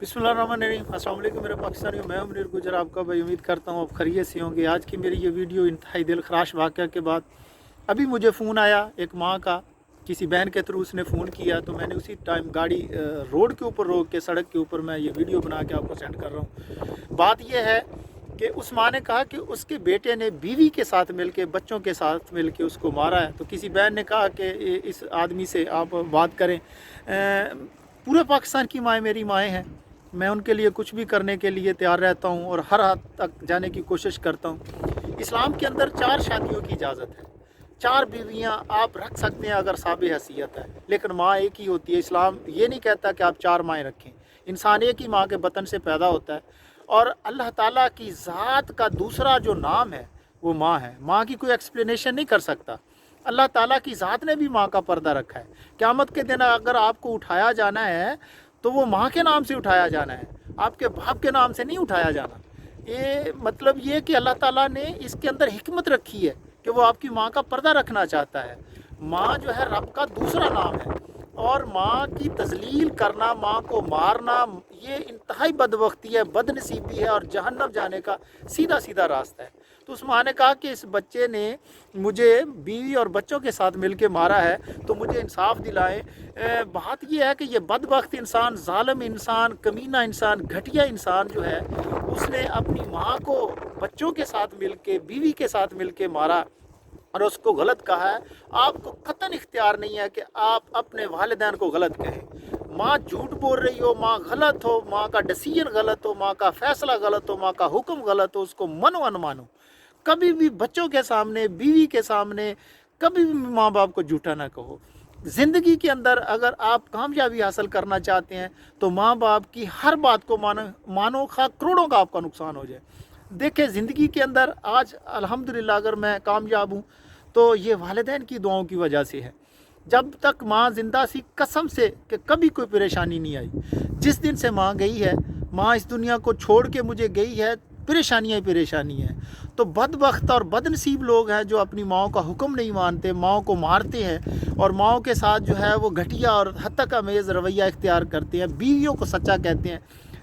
बिस्मिल्लाहिर्रहमानिर्रहीम। अस्सलाम वालेकुम मेरे पाकिस्तानियों, मैं मुनीर गुजर आपका भाई। उम्मीद करता हूँ आप खैरियत से होंगे। आज की मेरी ये वीडियो इंतहाई दिल खराश वाक़या के बाद अभी मुझे फ़ोन आया एक माँ का, किसी बहन के थ्रू उसने फ़ोन किया, तो मैंने उसी टाइम गाड़ी रोड के ऊपर रोक के सड़क के ऊपर मैं ये वीडियो बना के आपको सेंड कर रहा हूँ। बात यह है कि उस माँ ने कहा कि उसके बेटे ने बीवी के साथ मिलके, बच्चों के साथ मिलके उसको मारा है। तो किसी बहन ने कहा कि इस आदमी से आप बात करें। पूरे पाकिस्तान की माएँ मेरी माएँ हैं, मैं उनके लिए कुछ भी करने के लिए तैयार रहता हूँ और हर हद तक जाने की कोशिश करता हूँ। इस्लाम के अंदर 4 शादियों की इजाज़त है, 4 बीवियाँ आप रख सकते हैं अगर साबित हैसियत है, लेकिन माँ एक ही होती है। इस्लाम ये नहीं कहता कि आप 4 माएँ रखें। इंसान एक ही माँ के बतन से पैदा होता है और अल्लाह ताला की ज़ात का दूसरा जो नाम है वो माँ है। माँ की कोई एक्सप्लेनेशन नहीं कर सकता। अल्लाह ताला की ज़ात ने भी माँ का पर्दा रखा है। क़यामत के दिन अगर आपको उठाया जाना है तो वो माँ के नाम से उठाया जाना है, आपके बाप के नाम से नहीं उठाया जाना। ये मतलब ये कि अल्लाह ताला ने इसके अंदर हिकमत रखी है कि वो आपकी माँ का पर्दा रखना चाहता है। माँ जो है रब का दूसरा नाम है और माँ की तजलील करना, माँ को मारना, ये इंतहाई बदबख्ती है, बदनसीबी है और जहन्नम जाने का सीधा सीधा रास्ता है। तो उस माँ ने कहा कि इस बच्चे ने मुझे बीवी और बच्चों के साथ मिलके मारा है, तो मुझे इंसाफ दिलाएं। बात यह है कि ये बदबख्त इंसान, जालिम इंसान, कमीना इंसान, घटिया इंसान जो है, उसने अपनी माँ को बच्चों के साथ मिलके, बीवी के साथ मिलके मारा और उसको गलत कहा है। आपको कतन इख्तियार नहीं है कि आप अपने वालिदैन को गलत कहें। माँ झूठ बोल रही हो, माँ गलत हो, माँ का डिसीजन गलत हो, माँ का फैसला गलत हो, माँ का हुक्म गलत हो, उसको मनो अनमानो। कभी भी बच्चों के सामने, बीवी के सामने कभी भी माँ बाप को झूठा ना कहो। ज़िंदगी के अंदर अगर आप कामयाबी हासिल करना चाहते हैं तो माँ बाप की हर बात को मानो खा करोड़ों का आपका नुकसान हो जाए। देखिए ज़िंदगी के अंदर आज अल्हम्दुलिल्लाह अगर मैं कामयाब हूँ तो ये वालिदैन की दुआओं की वजह से है। जब तक माँ ज़िंदा सी कसम से कि कभी कोई परेशानी नहीं आई। जिस दिन से माँ गई है, माँ इस दुनिया को छोड़ के मुझे गई है, परेशानियाँ ही परेशानी हैं। तो बदबख्त और बदनसीब लोग हैं जो अपनी माँओं का हुक्म नहीं मानते, माँओं को मारते हैं और माँओं के साथ जो है वो घटिया और हद तक अमेज़ रवैया इख्तियार करते हैं। बीवियों को सच्चा कहते हैं।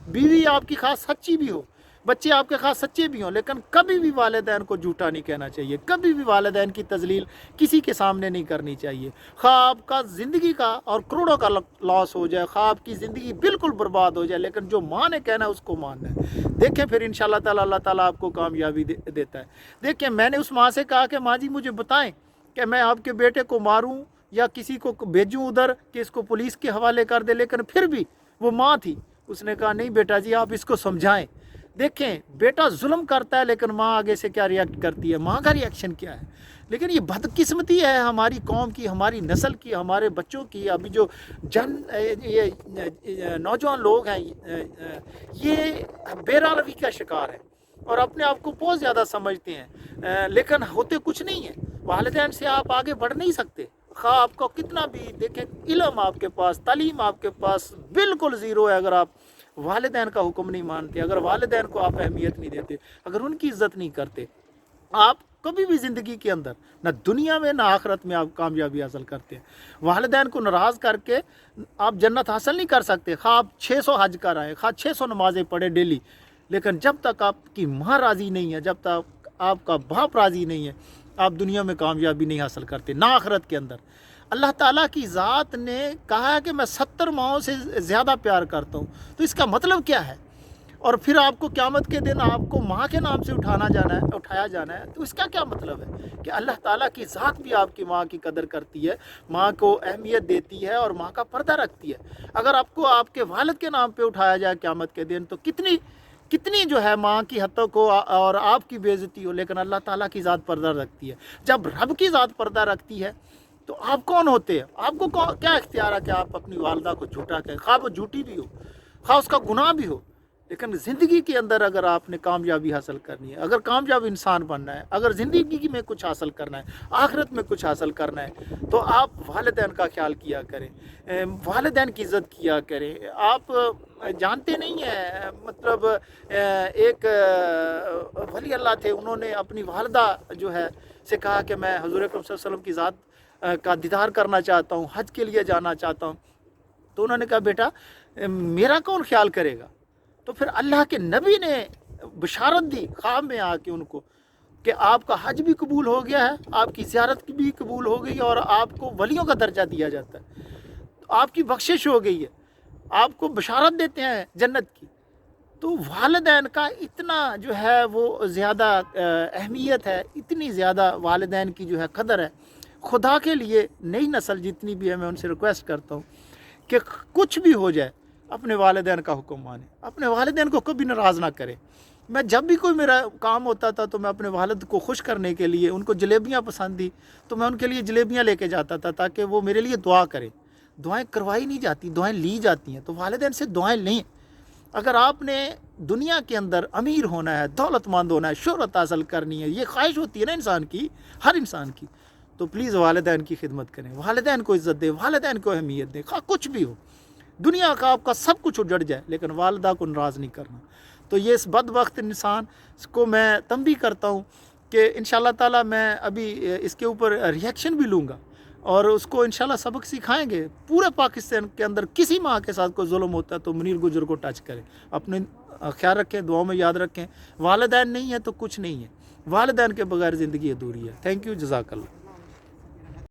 बीवी आपकी खास सच्ची भी हो, बच्चे आपके खास सच्चे भी हों, लेकिन कभी भी वालिदैन को झूठा नहीं कहना चाहिए। कभी भी वालिदैन की तजलील किसी के सामने नहीं करनी चाहिए। खा आपका ज़िंदगी का और करोड़ों का लॉस हो जाए, खा आपकी ज़िंदगी बिल्कुल बर्बाद हो जाए, लेकिन जो माँ ने कहना है उसको मानना है। देखें फिर इंशाल्लाह ताला अल्लाह ताला आपको कामयाबी देता है। देखिए मैंने उस माँ से कहा कि माँ जी मुझे बताएं कि मैं आपके बेटे को मारूं या किसी को भेजूं उधर कि इसको पुलिस के हवाले कर दे, लेकिन फिर भी वो माँ थी, उसने कहा नहीं बेटा जी आप इसको समझाएं। देखें बेटा जुल्म करता है लेकिन माँ आगे से क्या रिएक्ट करती है, माँ का रिएक्शन क्या है। लेकिन ये बदकिस्मती है हमारी कौम की, हमारी नस्ल की, हमारे बच्चों की। अभी जो ये नौजवान लोग हैं ये बेरालवी का शिकार है और अपने आप को बहुत ज़्यादा समझते हैं, लेकिन होते कुछ नहीं है। वालिदैन से आप आगे बढ़ नहीं सकते। खा आपको कितना भी देखें, इल्म आपके पास, तालीम आपके पास बिल्कुल ज़ीरो है। अगर आप वालिदैन का हुक्म नहीं मानते, अगर वालिदैन को आप अहमियत नहीं देते, अगर उनकी इज़्ज़त नहीं करते, आप कभी भी ज़िंदगी के अंदर ना दुनिया में ना आखिरत में आप कामयाबी हासिल करते हैं। वालिदैन को नाराज़ करके आप जन्नत हासिल नहीं कर सकते। खा आप 600 हज कर आए, खा 600 नमाज़ें पढ़े डेली, लेकिन जब तक आपकी माँ राज़ी नहीं है, जब तक आपका बाप राज़ी नहीं है, आप दुनिया में कामयाबी नहीं हासिल करते, ना आखिरत के अंदर। अल्लाह ताला की ज़ात ने कहा है कि मैं 70 माओं से ज़्यादा प्यार करता हूँ। तो इसका मतलब क्या है? और फिर आपको क़यामत के दिन आपको माँ के नाम से उठाया जाना है, तो इसका क्या मतलब है कि अल्लाह ताला की ज़ात भी आपकी माँ की कदर करती है, माँ को अहमियत देती है और माँ का पर्दा रखती है। अगर आपको आपके वालिद के नाम पे उठाया जाए क़यामत के दिन, तो कितनी कितनी जो है माँ की हत्तों को और आपकी बेइज्जती हो, लेकिन अल्लाह ताला की ज़ात पर्दा रखती है। जब रब की ज़ात पर्दा रखती है तो आप कौन होते हैं? आपको क्या इख्तियार है कि आप अपनी वालदा को झूठा कहें, खा वो झूठी भी हो, खा उसका गुनाह भी हो। लेकिन ज़िंदगी के अंदर अगर आपने कामयाबी हासिल करनी है, अगर कामयाब इंसान बनना है, अगर ज़िंदगी में कुछ हासिल करना है, आखिरत में कुछ हासिल करना है, तो आप वालिदैन का ख्याल किया करें, वालिदैन की इज़्ज़त किया करें। आप जानते नहीं हैं, मतलब एक वली अल्लाह थे, उन्होंने अपनी वालदा जो है से कहा कि मैं हुज़ूर अकरम सल्लल्लाहु अलैहि वसल्लम की ज़ात का दीदार करना चाहता हूँ, हज के लिए जाना चाहता हूँ। तो उन्होंने कहा बेटा मेरा कौन ख्याल करेगा। तो फिर अल्लाह के नबी ने बशारत दी ख्वाब में आके उनको कि आपका हज भी कबूल हो गया है, आपकी ज़ियारत भी कबूल हो गई है और आपको वलियों का दर्जा दिया जाता है, तो आपकी बख्शिश हो गई है, आपको बशारत देते हैं जन्नत की। तो वालिदैन का इतना जो है वो ज़्यादा अहमियत है, इतनी ज़्यादा वालिदैन की जो है कदर है। खुदा के लिए नई नस्ल जितनी भी है, मैं उनसे रिक्वेस्ट करता हूँ कि कुछ भी हो जाए अपने वालिदैन का हुक्म माने, अपने वालिदैन को कभी नाराज़ ना करें। मैं जब भी कोई मेरा काम होता था तो मैं अपने वालिद को खुश करने के लिए, उनको जलेबियाँ पसंद थी तो मैं उनके लिए जलेबियाँ लेके जाता था ताकि वो मेरे लिए दुआ करें। दुआएं करवाई नहीं जाती, दुआएं ली जाती हैं। तो वालिदैन से दुआएं लें। अगर आपने दुनिया के अंदर अमीर होना है, दौलतमंद होना है, शोहरत हासिल करनी है, ये ख्वाहिश होती है ना इंसान की, हर इंसान की, तो प्लीज़ वालिदैन की खिदमत करें, वालिदैन को इज़्ज़त दें, वालिदैन को अहमियत दें। कुछ भी हो, दुनिया का आपका सब कुछ उजड़ जाए लेकिन वालिदा को नाराज़ नहीं करना। तो ये इस बदबख्त इंसान को मैं तंबीह करता हूँ कि इंशाल्लाह ताला मैं अभी इसके ऊपर रिएक्शन भी लूँगा और उसको इंशाल्लाह सबक सिखाएंगे। पूरे पाकिस्तान के अंदर किसी माँ के साथ कोई जुल्म होता है तो मुनीर गुजर को टच करें। अपने ख्याल रखें, दुआओं में याद रखें। वालिदैन नहीं है तो कुछ नहीं है, वालिदैन के बगैर ज़िंदगी अधूरी है। थैंक यू, जज़ाकल्लाह।